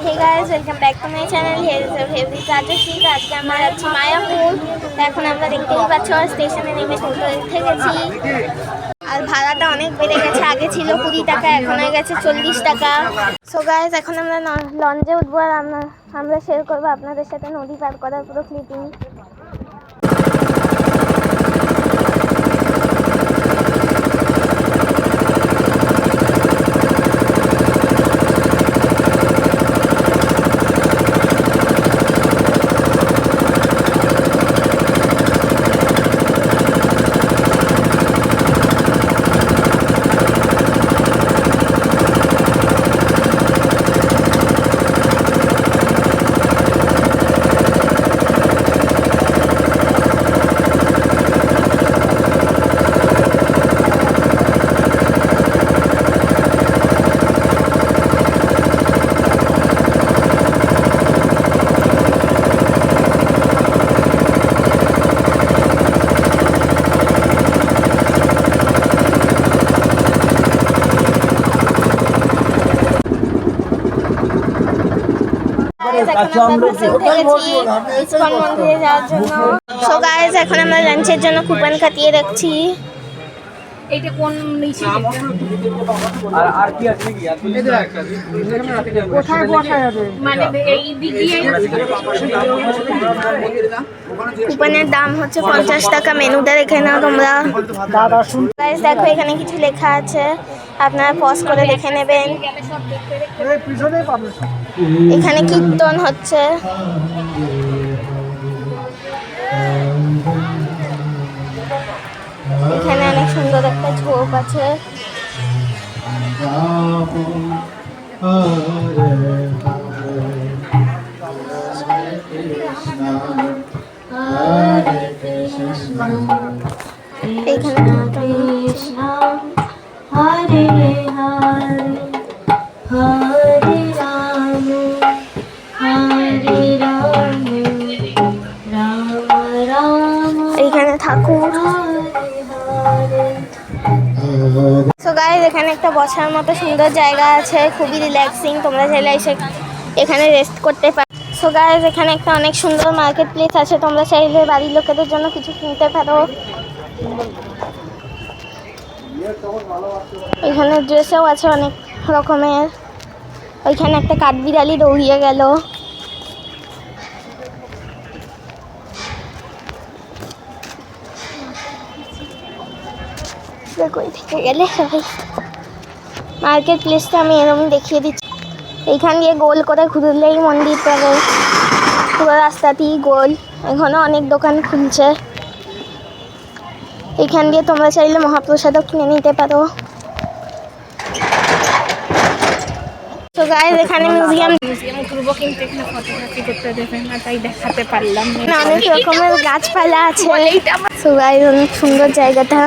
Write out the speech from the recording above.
Hey guys, welcome back to my channel here is a favourite Rajshree. আজকে আমরা যাচ্ছি মায়াপুর। তো এখন আমরা দেখতেই পাচ্ছ স্টেশনে নেমে টোটো উঠে গেছি। আর ভাড়াটা অনেক বেড়ে গেছে, আগে ছিল 20 টাকা, এখন হয়ে গেছে 40 টাকা। সো গাইস, এখন আমরা লঞ্চে উঠবো আর আমরা শেয়ার করবো আপনাদের সাথে নদী পার করার পুরো ক্লিপিং। এখন আমরা লাঞ্চের জন্য কুপন কাটিয়ে রাখছি। এইটা কোন নিচে আর কি আছে কি কোথায় বসা যাবে মানে এই দিকে কুপনের দাম হচ্ছে 50 টাকা। মেনুটা দেখে নাও তোমরা। গাইস দেখো, এখানে কিছু লেখা আছে, আপনারা পজ করে দেখে নেবেন। এখানে কীর্তন হচ্ছে। এখানে অনেক সুন্দর একটা ঝোপ আছে। এইখানে এইখানে ঠাকুর। সো গাইস, এখানে একটা বসার মতো সুন্দর জায়গা আছে, খুবই রিল্যাক্সিং। তোমরা চাইলে এসে এখানে রেস্ট করতে পারো। সো গাইস, এখানে একটা অনেক সুন্দর মার্কেট প্লেস আছে, তোমরা চাইলে বাড়ির লোকেদের জন্য কিছু কিনতে পারো। এখানে ড্রেসও আছে অনেক রকমের। ওইখানে একটা কাঠবিড়ালি দৌড়িয়ে গেল। কই থেকে গেলে সবাই। মার্কেট প্লেসটা আমি এরকম দেখিয়ে দিচ্ছি। এইখান দিয়ে গোল করে ঘুরলেই মন্দির পাবে। পুরো রাস্তাতেই গোল। এখনো অনেক দোকান খুলছে। এখান দিয়ে তোমরা চাইলে মহাপ্রসাদও কিনে নিতে পারো। তো গাইস, এখানে মিউজিয়াম ঘুরবো কিন্তু এখানে ফটোগ্রাফি করতে দেবে না, তাই দেখাতে পারলাম না। অনেক রকমের গাছপালা আছে। তো গাইস, অনেক সুন্দর জায়গাটা।